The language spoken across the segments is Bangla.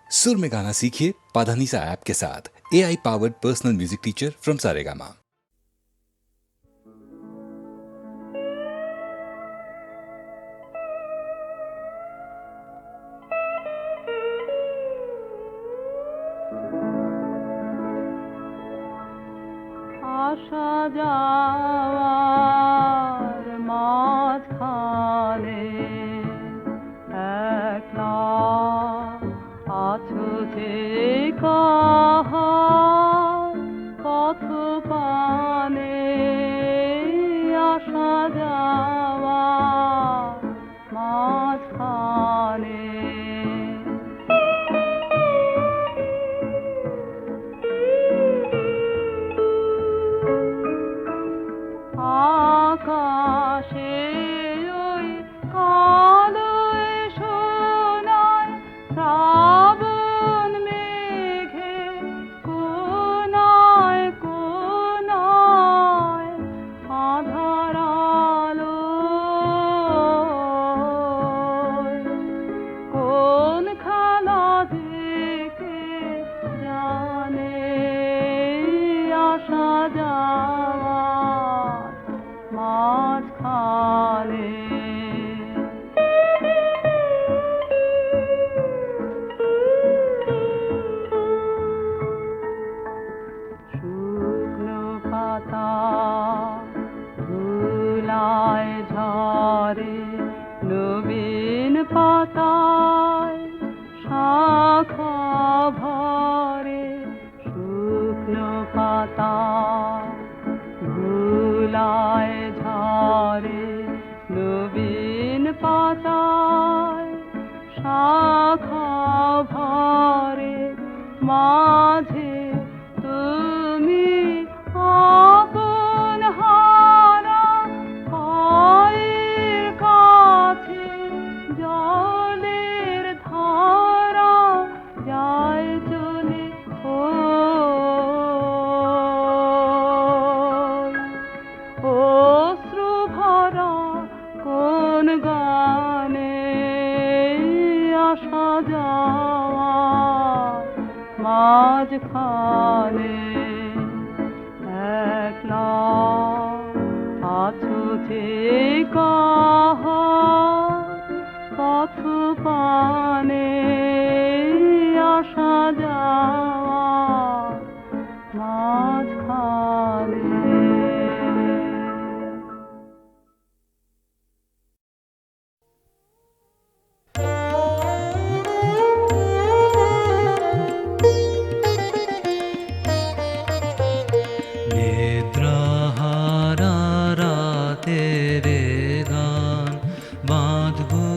सुर में गाना सीखिए पाधानीसा ऐप के साथ। AI powered personal music teacher from Saregama. আসা যাওয়ার মাঝখানে একলা আছো যে কাহার পথ পানে। আসা যাওয়ার মাঝখানে আকাশে ওই কালো সোনায় শ্রাবণ মেঘে কোনায় কোনায় আঁধার আলোয় কোন খেলা দেখে জানে। আসা যাওয়ার মাঝখানে শুকনো পাতা ধুলায় ঝরে, নবীন পাতায় শাখা ভরে। শুকনো পাতা ধুলায় ঝরে, নবীন পাতায় শাখা ভরে। মাঝে তুমি আপন হারা পায়ের কাছে জলের ধারা যায় চলে অশ্রু ভরা কোন গানে। আসা যাওয়ার মাঝখানে একলা আছো যে কাহার পথ পানে। আসা যাওয়ার মাঝখানে নিদ্রাহারা রাতের গান বাঁধবো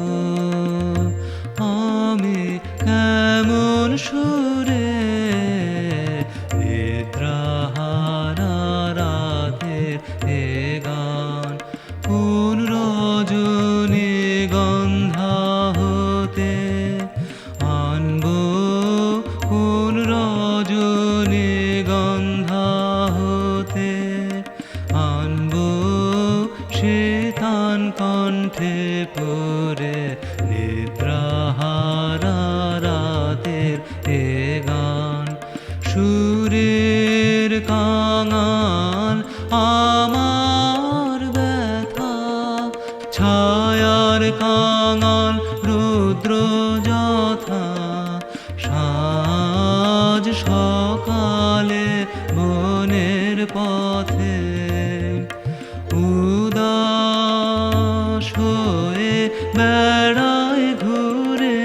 আমি কেমন সুরে। নিদ্রাহারা রাতের গান কোন রজনী গন্ধা হতে আনবো, কোন রজনী গন্ধা হতে আনবো সে তান কণ্ঠে পড়ে। নিদ্রাহারা রাতের গান সুরের কাঙাল আমার ব্যথা, ছায়ার কাঙাল রুদ্র যথা। সাজ সকালে বনের পথে উদাস হয়ে বেড়ায় ঘুরে।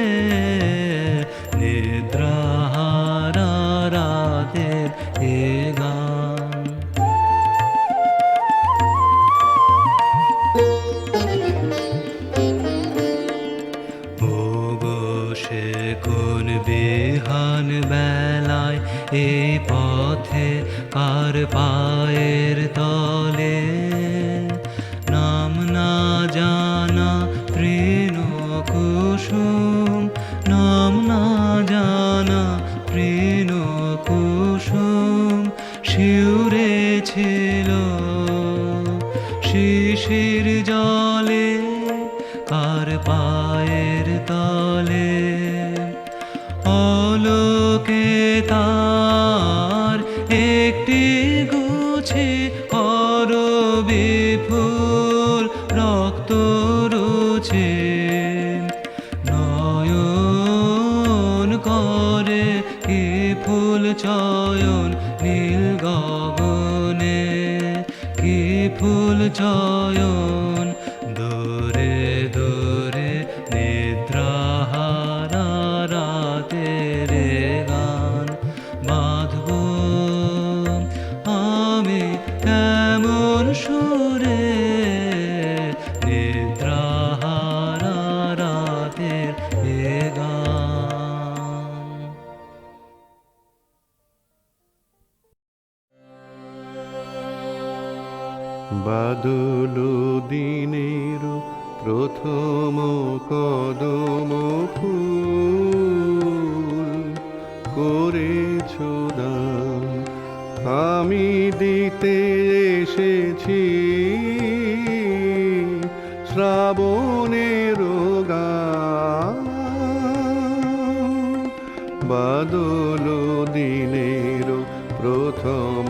নিদ্রাহারা রাতের গান সে কোন বিহান বেলায় এই পথে কার পায়ের তলে। নাম না জানা তৃণ কুসুম, নাম না জানা তৃণ কুসুম শিউরে ছিল শিশির জলে কার পায়ের তলে। পলকে তার একটি গুছে অরবি ফুল রক্ত রুছে নয়ন করে কি ফুল চয়ন নীল গগনে কি ফুল চয়ন দূরে দূরে নিদ্রাহারা রাতের গান বাঁধব আমি কেমন সুরে নিদ্রাহারা রাতের গান। বাদল দিনের প্রথম কদম ফুল করেছ দান, আমি দিতে এসেছি শ্রাবণের গান। বাদল দিনের প্রথম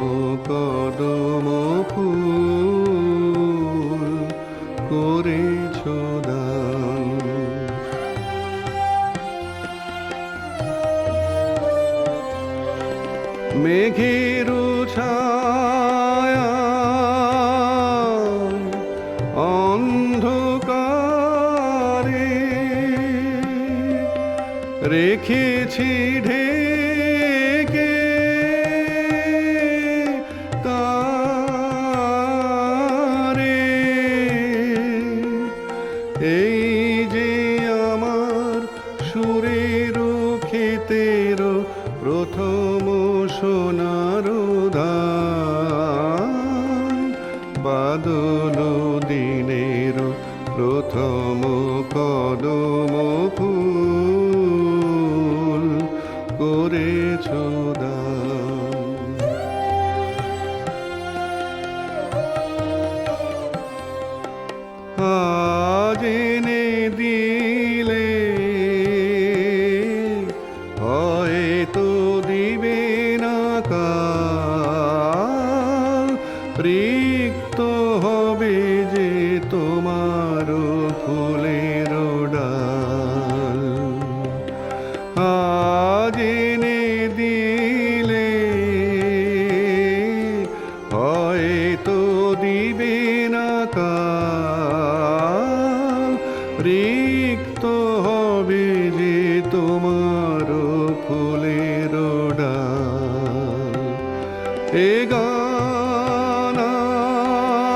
কদম ফুল করেছ দান। মেঘের ছায়া অন্ধকারে রেখেছি ঢেকে তারে, এই যে আমার সুরের ক্ষেতের প্রথম সোনার ধান। বাদল দিনের প্রথম কদম ফুল করেছ দান। আজ এনে দিলে হয়তো দিবে না কাল, রিক্ত হবে যে তোমার ফুলের ডাল। আজ এনে দিলে হয়তো দিবে না কাল, রিক্ত হবে যে তোমার ফুলের ডাল। এ গান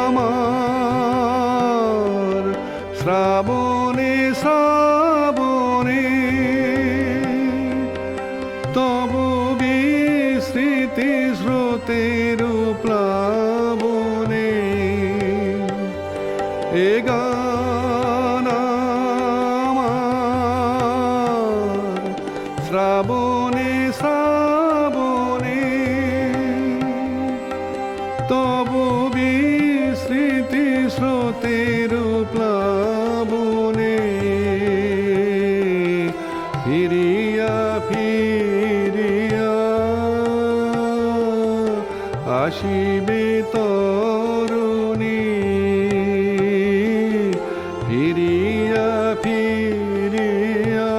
আমার শ্রাবণে শ্রাবণে তব বিস্মৃতি স্রোতের প্লাবনে। এ গান আমার শ্রাবণে শ্রাবণে তব বিস্মৃতি স্রোতের প্লাবনে। ফিরিয়া ফিরিয়া আসিবে তরুণী, ফিরিয়া ফিরিয়া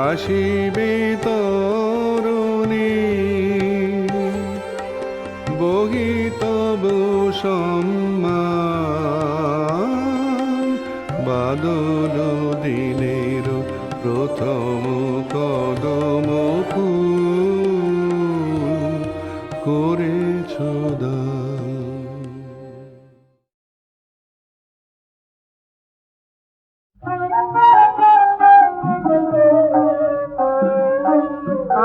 আসিবে তরুণী। বহিতব সম্মান, বাদল দিনের প্রথম কদম ফুল করেছ দান।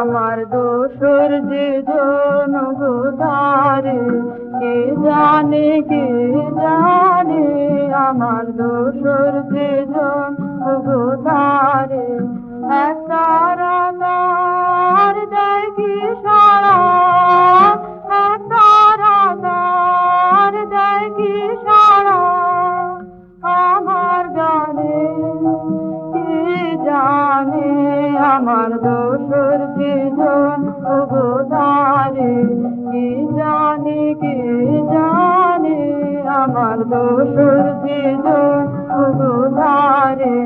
আমার দোসর যে জনগোধারে কে জানে আমার দোসর যে জনগোধারে একটা রাজার দেয় কি সারা, একটা রাজার দেয় কি সারা আমার গানে কি জানে আমার দোষর জীবন উগোধারে কি জানে আমার দোষর জীবন উগোধারে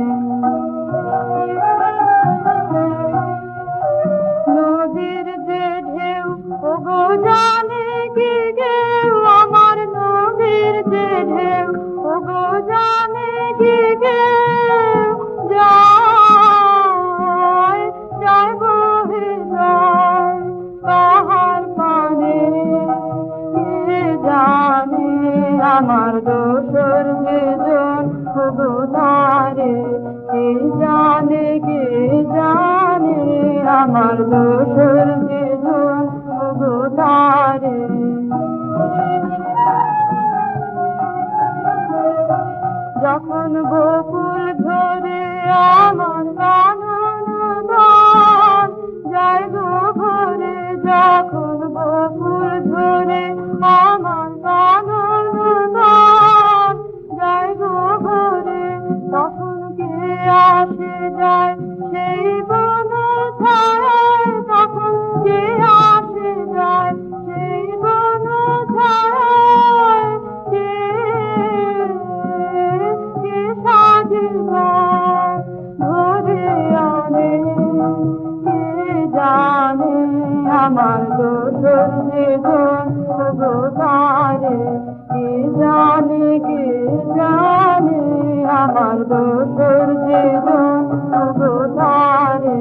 নদীর যে ঢেউ ওগো জানে কি গেউ আমার নদীর যে ঢেউ ওগো জানে কি গেউ যায় যায় বহে যায় কাহার পানে কে জানে আমার দোষর জীবন ওগো ধারে কে জানে আমার দোষর জীবন ওগো ধারে যখন বকুল ধরে আমার কানন দান যায় গো ভরে যখন বকুল ধরে আমার কানন দান যায় গো ভরে তখন কে আসে যায় সেই বন ছায় তখন কে আসে যায় সেই বন ছায় কে সাজে ধরে আনে কে জানে আমার দোষর জীবন ওগো ধারে কে জানে আমার দোষর জীবন ওগো ধারে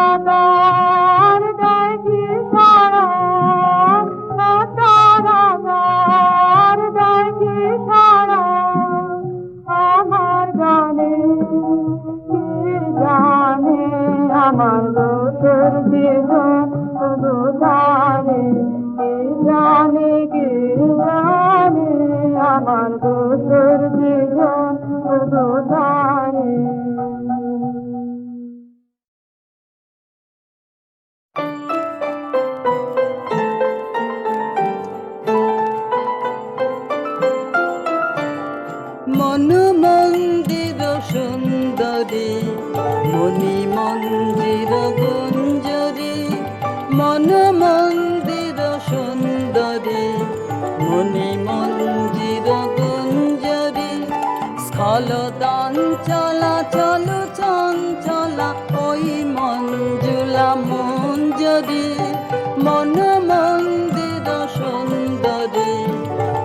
তারাদার ডাকি সারা তারাদার ডাকি সারা আমার গানে কে জানে আমার দোষর জীবন ওগো ধারে কে জানে আমার দোষর জীবন ওগো ধারে মন মন্দির সুন্দরী মণি মন্দির গুঞ্জরী মন মন্দির সুন্দরী মণি মন্দির গুঞ্জরী স্থলদান চলাচল চঞ্চলা ওই মঞ্জুলা মঞ্জরী মন মন্দির সুন্দরী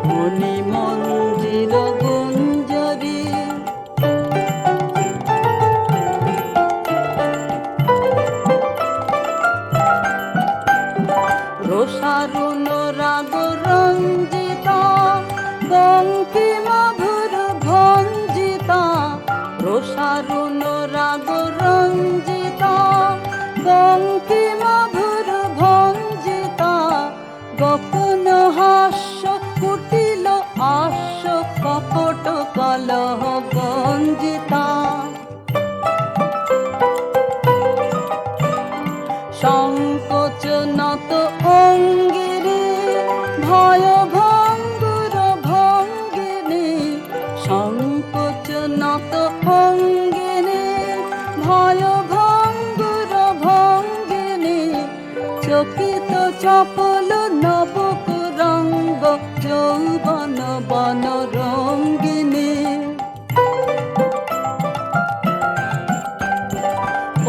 মণি মন্দির গুঞ্জরী রোষারুণ রাগ রঞ্জিতা বঙ্কিমধুর ভঞ্জিতা রোষারুণ রাগ রঞ্জিতা বঙ্কিমধুর ভঞ্জিতা গোপন হাস্য কুটিল আস্য কপট কলহ গঞ্জিতা সংকোচ নত অঙ্গিনী ভয় ভঙ্গুর ভঙ্গিনী সংকোচ নত অঙ্গিনী ভয় ভঙ্গুর ভঙ্গিনী চকিত চপল নবকুরঙ্গ যৌবন বন রঙ্গিনী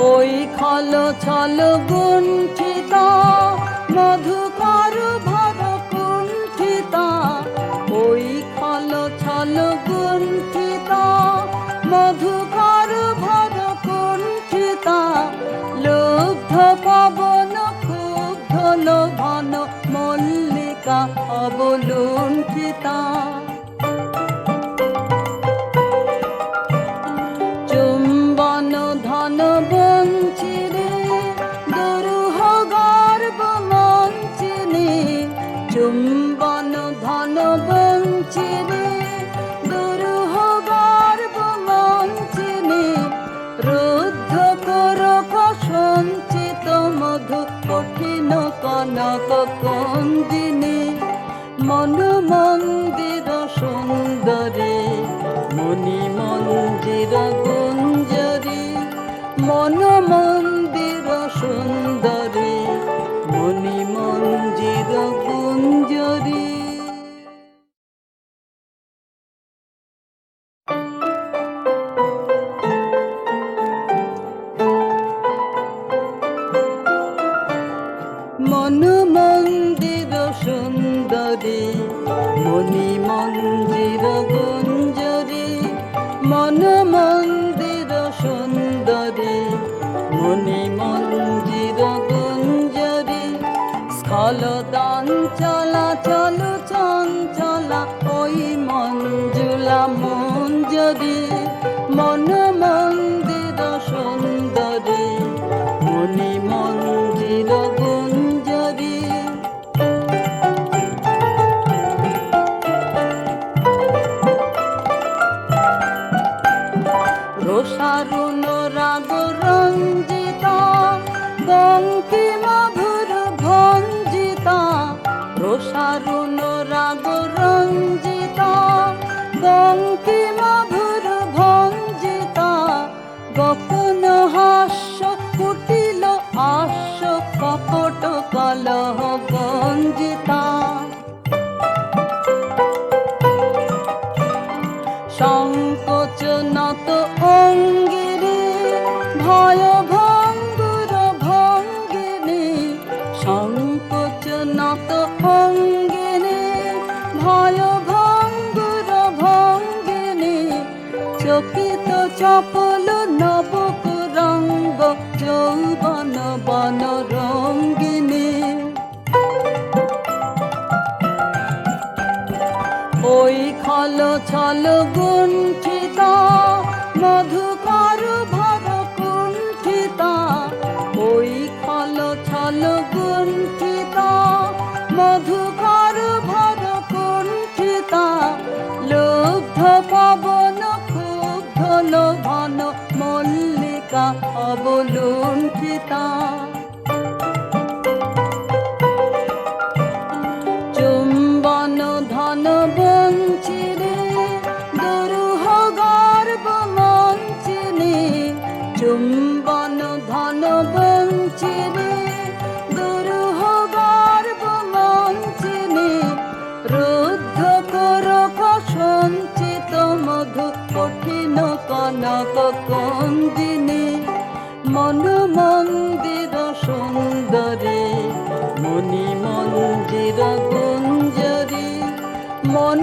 ওই খল ছল গুণ্ঠিতা মধুকর ভর কুণ্ঠিতা ওই খল ছল গুণ্ঠিতা মধুকর ভর কুণ্ঠিতা লুব্ধ পবন ক্ষুব্ধ লোভন মল্লিকা অবলুণ্ঠিতা চুম্বন ধন বঞ্চিনী দুরূহ গর্ব মঞ্চিনী চুম্বন ধন বঞ্চিনী দুরূহ গর্ব মঞ্চিনী রুদ্ধ করক সঞ্চিত মধু কঠিন কনক কন্দিনী মন মন্দির সুন্দরী মণি মন্দির গুঞ্জরী মন মন্দির সুন্দরী মণি মঞ্জির গুঞ্জরী। মন মন্দির সুন্দরী মণি মঞ্জির গুঞ্জরী। মন মন্দির সুন্দরী মণি মঞ্জির গুঞ্জরী। স্খলদান চলা চলো চঞ্চলা ওই মঞ্জুলা মঞ্জরী। মন মন্দির সুন্দরী মণি মঞ্জির গুঞ্জরী। রোষারুণ রাগ রঞ্জিতা বঙ্কিম ভুর ভঞ্জিতা। রোষারুণ রাগ রঞ্জিতা বঙ্কিম ভুর ভঞ্জিতা। গোপন হাস্য কুটিল আস্য কপট কলহ গঞ্জিতা। সংকোচ নত অঙ্গিনী ভয় ভঙ্গুর ভঙ্গিনী। সংকোচ নত অঙ্গিনী ভয় ভঙ্গুর ভঙ্গিনী। চকিত চপল নবকুরঙ্গ যৌবন বন রঙ্গিনী। ওই খল ছল গুণ্ঠিতা মধুকর ভর কুণ্ঠিতা। ওই খল ছল গুণ্ঠিতা মধুকর ভর কুণ্ঠিতা। লুব্ধ পবন ক্ষুব্ধ লোভন মল্লিকা অবলুণ্ঠিতা। চুম্বন ধন বঞ্চিরে দুরূহ গর্ব মঞ্চিনে। চুম্বন ধন বঞ্চিরে দুরূহ গর্ব মঞ্চিনে। রুদ্ধ করক সঞ্চিত মধু কঠিন কনক কন্দিনী। মন মন্দির সুন্দরী মণি মঞ্জির গুঞ্জরী। মন